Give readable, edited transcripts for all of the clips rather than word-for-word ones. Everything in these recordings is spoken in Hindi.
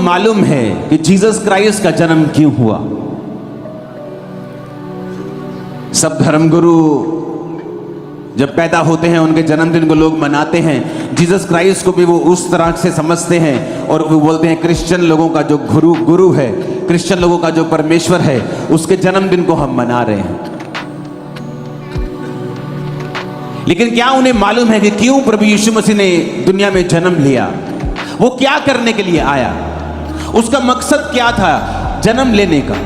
मालूम है कि जीसस क्राइस्ट का जन्म क्यों हुआ? सब धर्मगुरु जब पैदा होते हैं उनके जन्मदिन को लोग मनाते हैं। जीसस क्राइस्ट को भी वो उस तरह से समझते हैं और वो बोलते हैं क्रिश्चियन लोगों का जो गुरु है, क्रिश्चियन लोगों का जो परमेश्वर है, उसके जन्मदिन को हम मना रहे हैं। लेकिन क्या उन्हें मालूम है कि क्यों प्रभु यीशु मसीह ने दुनिया में जन्म लिया? वो क्या करने के लिए आया? उसका मकसद क्या था जन्म लेने का?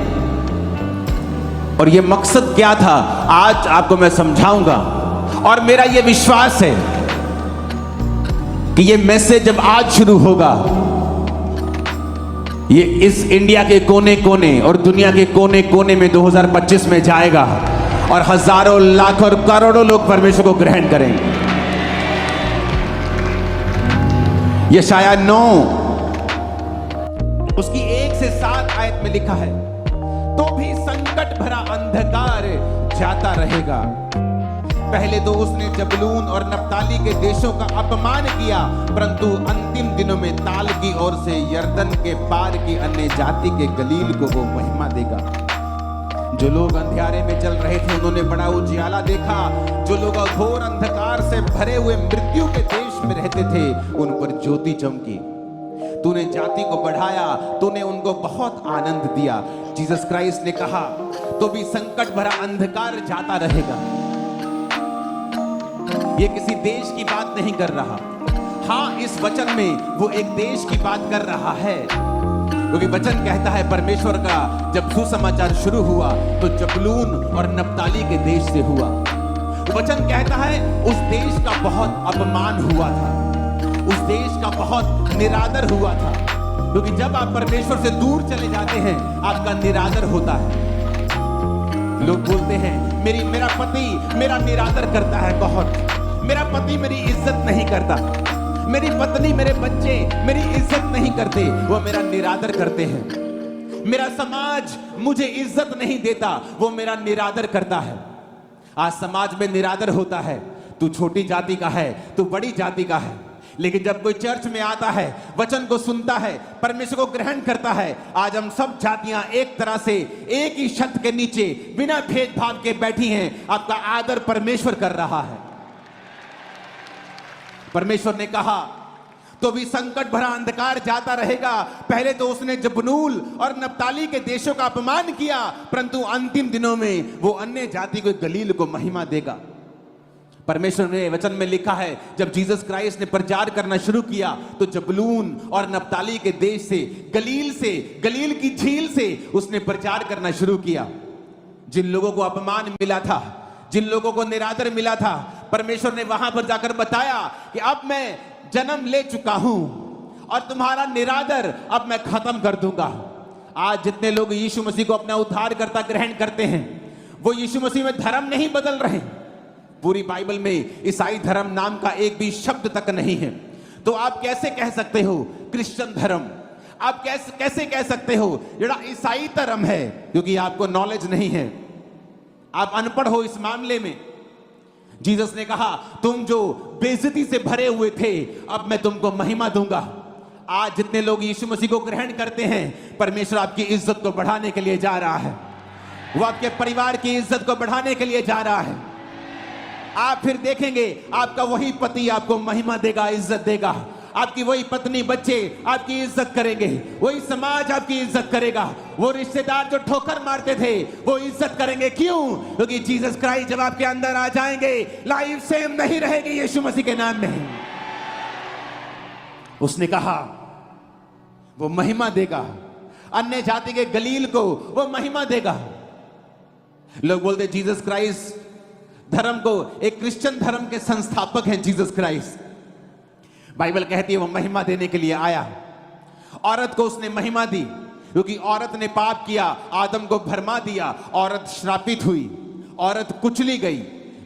और ये मकसद क्या था आज आपको मैं समझाऊंगा। और मेरा ये विश्वास है कि ये मैसेज जब आज शुरू होगा, ये इस इंडिया के कोने कोने और दुनिया के कोने कोने में 2025 में जाएगा और हजारों लाखों और करोड़ों लोग परमेश्वर को ग्रहण करेंगे। यशाया 9 उसकी 1 से 7 आयत में लिखा है, तो भी संकट भरा अंधकार जाता रहेगा। पहले तो उसने जबूलून और नप्ताली के देशों का अपमान किया, परंतु अंतिम दिनों में ताल की ओर से यरदन के पार की अन्य जाति के गलील को वो महिमा देगा। जो लोग अंधियारे में चल रहे थे उन्होंने बड़ा उजियाला देखा। जो लोग घोर अंधकार से भरे हुए मृत्यु के देश में रहते थे उन पर ज्योति चमकी। तूने जाति को बढ़ाया, तूने उनको बहुत आनंद दिया। जीसस क्राइस्ट ने कहा, तो भी संकट भरा अंधकार जाता रहेगा। ये किसी देश की बात नहीं कर रहा। हाँ, इस वचन में वो एक देश की बात कर रहा है, क्योंकि वचन कहता है परमेश्वर का जब सुसमाचार शुरू हुआ तो जबूलून और नप्ताली के देश से हुआ। वचन कहता है उस देश का बहुत अपमान हुआ था, उस देश का बहुत निरादर हुआ था, क्योंकि जब आप परमेश्वर से दूर चले जाते हैं आपका निरादर होता है। लोग बोलते हैं मेरा पति मेरा निरादर करता है बहुत, मेरा पति मेरी इज्जत नहीं करता, मेरी पत्नी मेरे बच्चे मेरी इज्जत नहीं करते, वो मेरा निरादर करते हैं। मेरा समाज मुझे इज्जत नहीं देता, वो मेरा निरादर करता है। आज समाज में निरादर होता है, तू छोटी जाति का है, तू बड़ी जाति का है। लेकिन जब कोई चर्च में आता है, वचन को सुनता है, परमेश्वर को ग्रहण करता है, आज हम सब जातियां एक तरह से एक ही छत के नीचे बिना भेदभाव के बैठी हैं। आपका आदर परमेश्वर कर रहा है। परमेश्वर ने कहा, तो भी संकट भरा अंधकार जाता रहेगा। पहले तो उसने जबूलून और नप्ताली के देशों का अपमान किया, परंतु अंतिम दिनों में वो अन्य जाति को गलील को महिमा देगा। परमेश्वर ने वचन में लिखा है, जब जीसस क्राइस्ट ने प्रचार करना शुरू किया तो जबूलून और नप्ताली के देश से, गलील की झील से उसने प्रचार करना शुरू किया। जिन लोगों को अपमान मिला था, जिन लोगों को निरादर मिला था, परमेश्वर ने वहां पर जाकर बताया कि अब मैं जन्म ले चुका हूं और तुम्हारा निरादर अब मैं खत्म कर दूंगा। आज जितने लोग यीशु मसीह को अपना उद्धारकर्ता ग्रहण करते हैं, वो यीशु मसीह में धर्म नहीं बदल रहे। पूरी बाइबल में ईसाई धर्म नाम का एक भी शब्द तक नहीं है। तो आप कैसे कह सकते हो क्रिश्चियन धर्म? आप कैसे कह सकते हो जड़ा ईसाई धर्म है? क्योंकि आपको नॉलेज नहीं है, आप अनपढ़ हो इस मामले में। जीसस ने कहा, तुम जो बेइज्जती से भरे हुए थे, अब मैं तुमको महिमा दूंगा। आज जितने लोग यीशु मसीह को ग्रहण करते हैं, परमेश्वर आपकी इज्जत को बढ़ाने के लिए जा रहा है। वो आपके परिवार की इज्जत को बढ़ाने के लिए जा रहा है। आप फिर देखेंगे आपका वही पति आपको महिमा देगा, इज्जत देगा। आपकी वही पत्नी, बच्चे आपकी इज्जत करेंगे, वही समाज आपकी इज्जत करेगा। वो रिश्तेदार जो ठोकर मारते थे वो इज्जत करेंगे। क्यों? क्योंकि जीसस क्राइस्ट जब आपके अंदर आ जाएंगे, लाइफ सेम नहीं रहेगी यीशु मसीह के नाम में। उसने कहा वो महिमा देगा, अन्य जाति के गलील को वो महिमा देगा। लोग बोलते जीसस क्राइस्ट धर्म को, एक क्रिश्चियन धर्म के संस्थापक हैं जीसस क्राइस्ट। बाइबल कहती है वो महिमा देने के लिए आया। औरत को उसने महिमा दी, क्योंकि औरत ने पाप किया, आदम को भरमा दिया, औरत श्रापित हुई, औरत कुचली गई।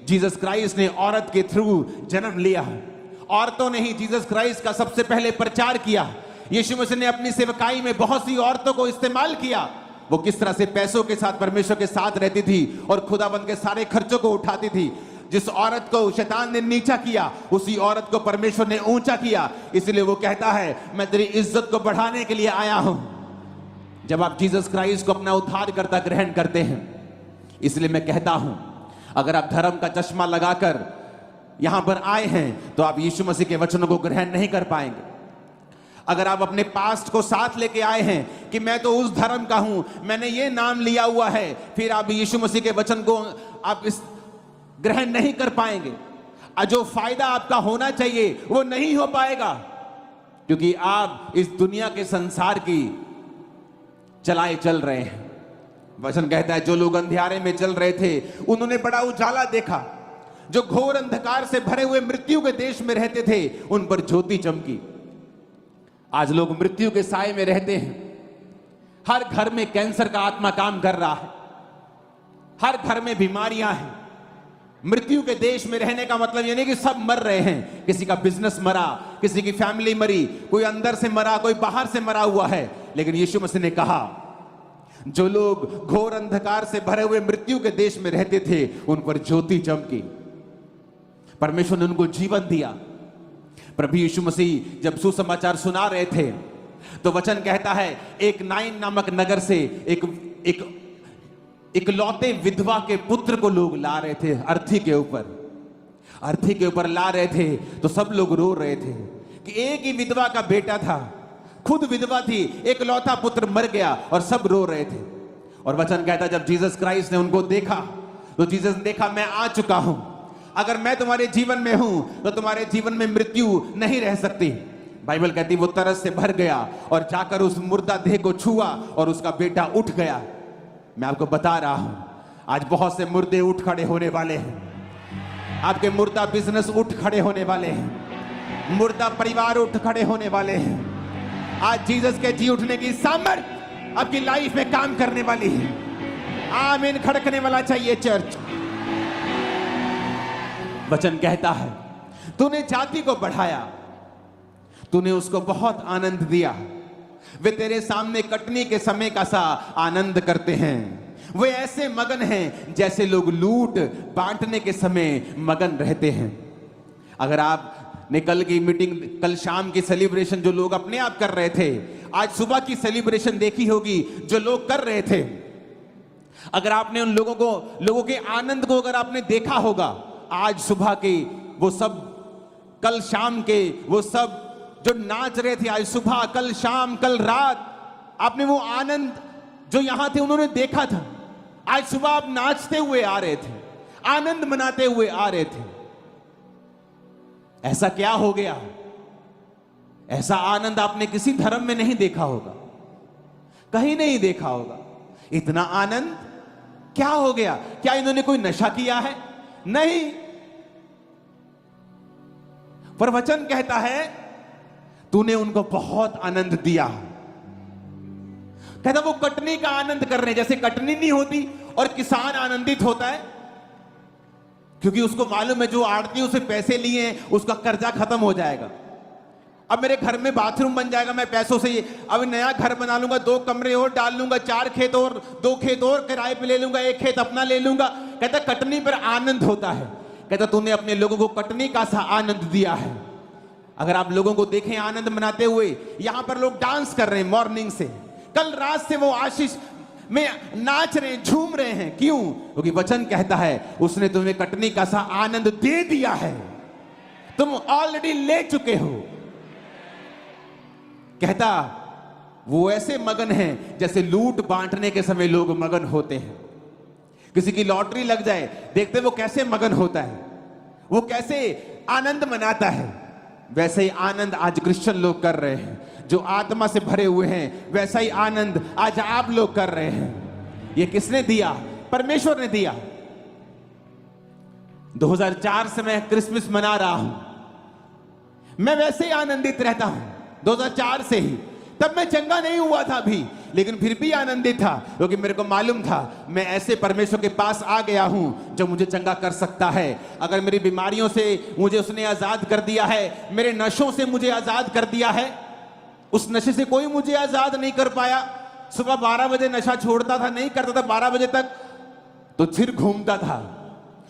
जीसस क्राइस्ट ने औरत के थ्रू जन्म लिया। औरतों ने ही जीसस क्राइस्ट का सबसे पहले प्रचार किया। यीशु मसीह ने अपनी सेवकाई में बहुत सी औरतों को इस्तेमाल किया। वो किस तरह से पैसों के साथ परमेश्वर के साथ रहती थी और खुदाबंद के सारे खर्चों को उठाती थी। जिस औरत को शैतान ने नीचा किया, उसी औरत को परमेश्वर ने ऊंचा किया। इसलिए वो कहता है, मैं तेरी इज्जत को बढ़ाने के लिए आया हूं। जब आप जीसस क्राइस्ट को अपना उद्धारकर्ता ग्रहण करते हैं, इसलिए मैं कहता हूं, अगर आप धर्म का चश्मा लगाकर यहां पर आए हैं तो आप यीशु मसीह के वचनों को ग्रहण नहीं कर पाएंगे। अगर आप अपने पास्ट को साथ लेके आए हैं कि मैं तो उस धर्म का हूं, मैंने ये नाम लिया हुआ है, फिर आप यीशु मसीह के वचन को आप इस ग्रहण नहीं कर पाएंगे। जो फायदा आपका होना चाहिए वो नहीं हो पाएगा, क्योंकि आप इस दुनिया के संसार की चलाए चल रहे हैं। वचन कहता है, जो लोग अंधियारे में चल रहे थे उन्होंने बड़ा उजाला देखा। जो घोर अंधकार से भरे हुए मृत्यु के देश में रहते थे, उन पर ज्योति चमकी। आज लोग मृत्यु के साए में रहते हैं। हर घर में कैंसर का आत्मा काम कर रहा है, हर घर में बीमारियां हैं। मृत्यु के देश में रहने का मतलब ये नहीं कि सब मर रहे हैं। किसी का बिजनेस मरा, किसी की फैमिली मरी, कोई अंदर से मरा, कोई बाहर से मरा हुआ है। लेकिन यीशु मसीह ने कहा, जो लोग घोर अंधकार से भरे हुए मृत्यु के देश में रहते थे, उन पर ज्योति चमकी। परमेश्वर ने उनको जीवन दिया। प्रभु यीशु मसीह जब सुसमाचार सुना रहे थे, तो वचन कहता है, एक नाइन नामक नगर से एक लौते विधवा के पुत्र को लोग ला रहे थे। अर्थी के ऊपर ला रहे थे, तो सब लोग रो रहे थे कि एक ही विधवा का बेटा था, खुद विधवा थी, एक लौता पुत्र मर गया, और सब रो रहे थे। और वचन कहता, जब जीसस क्राइस्ट ने उनको देखा, तो जीसस ने देखा, मैं आ चुका हूं। अगर मैं तुम्हारे जीवन में हूं तो तुम्हारे जीवन में मृत्यु नहीं रह सकती। बाइबल कहती, वो तरस से भर गया और जाकर उस मुर्दा देह को छुआ और उसका बेटा उठ गया। मैं आपको बता रहा हूं, आज बहुत से मुर्दे उठ खड़े होने वाले हैं। आपके मुर्दा बिजनेस उठ खड़े होने वाले हैं, मुर्दा परिवार उठ खड़े होने वाले हैं। आज जीसस के जी उठने की सामर्थ्य आपकी लाइफ में काम करने वाली है। आमीन खड़कने वाला चाहिए चर्च। वचन कहता है, तूने जाति को बढ़ाया, तूने उसको बहुत आनंद दिया। वे तेरे सामने कटनी के समय का सा आनंद करते हैं। वे ऐसे मगन हैं जैसे लोग लूट बांटने के समय मगन रहते हैं। अगर आपने कल की मीटिंग, कल शाम की सेलिब्रेशन जो लोग अपने आप कर रहे थे, आज सुबह की सेलिब्रेशन देखी होगी जो लोग कर रहे थे। अगर आपने उन लोगों के आनंद को अगर आपने देखा होगा, आज सुबह के वो सब, कल शाम के वो सब जो नाच रहे थे, आज सुबह, कल शाम, कल रात, आपने वो आनंद जो यहां थे उन्होंने देखा था। आज सुबह आप नाचते हुए आ रहे थे, आनंद मनाते हुए आ रहे थे। ऐसा क्या हो गया? ऐसा आनंद आपने किसी धर्म में नहीं देखा होगा, कहीं नहीं देखा होगा। इतना आनंद क्या हो गया? क्या इन्होंने कोई नशा किया है? नहीं। पर वचन कहता है, तूने उनको बहुत आनंद दिया। कहता वो कटनी का आनंद कर रहे हैं, जैसे कटनी नहीं होती और किसान आनंदित होता है, क्योंकि उसको मालूम है जो आड़ती से पैसे लिए हैं उसका कर्जा खत्म हो जाएगा। अब मेरे घर में बाथरूम बन जाएगा, मैं पैसों से अब नया घर बना लूंगा, 2 कमरे और डाल लूंगा, 4 खेत और 2 खेत और किराए पे ले लूंगा, 1 खेत अपना ले लूंगा। कहता कटनी पर आनंद होता है। कहता तूने अपने लोगों को कटनी का सा आनंद दिया है। अगर आप लोगों को देखें आनंद मनाते हुए, यहां पर लोग डांस कर रहे हैं मॉर्निंग से, कल रात से वो आशीष में नाच रहे हैं, झूम रहे हैं। क्यों? क्योंकि वचन कहता है उसने तुम्हें कटनी का सा आनंद दे दिया है, तुम ऑलरेडी ले चुके हो। कहता वो ऐसे मगन हैं जैसे लूट बांटने के समय लोग मगन होते हैं। किसी की लॉटरी लग जाए, देखते वो कैसे मगन होता है, वो कैसे आनंद मनाता है। वैसे ही आनंद आज क्रिश्चियन लोग कर रहे हैं, जो आत्मा से भरे हुए हैं। वैसा ही आनंद आज आप लोग कर रहे हैं। ये किसने दिया? परमेश्वर ने दिया। 2004 से मैं क्रिसमस मना रहा हूं, मैं वैसे ही आनंदित रहता हूं 2004 से ही। तब मैं चंगा नहीं हुआ था अभी, लेकिन फिर भी आनंदित था, क्योंकि मेरे को मालूम था मैं ऐसे परमेश्वर के पास आ गया हूं जो मुझे चंगा कर सकता है। अगर मेरी बीमारियों से मुझे उसने आजाद कर दिया है, मेरे नशों से मुझे आजाद कर दिया है, उस नशे से कोई मुझे आजाद नहीं कर पाया। सुबह 12 बजे नशा छोड़ता था, नहीं करता था 12 बजे तक, तो फिर घूमता था,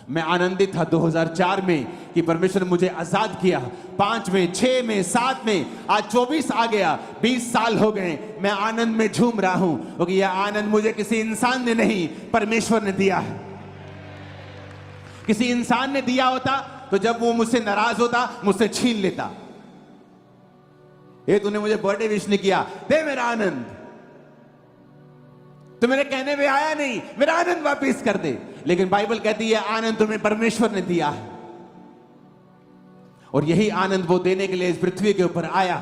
मैं आनंदित था 2004 में कि परमेश्वर ने मुझे आजाद किया, 5 में, 6 में, 7 में, आज 24 आ गया, 20 साल हो गए, मैं आनंद में झूम रहा हूं, क्योंकि यह आनंद मुझे किसी इंसान ने नहीं, परमेश्वर ने दिया है। किसी इंसान ने दिया होता तो जब वो मुझसे नाराज होता, मुझसे छीन लेता। ये तूने मुझे बर्थडे विश नहीं किया, दे मेरा आनंद, तो मेरे कहने में आया नहीं, मेरा आनंद वापस कर दे। लेकिन बाइबल कहती है आनंद तुम्हें परमेश्वर ने दिया है, और यही आनंद वो देने के लिए इस पृथ्वी के ऊपर आया।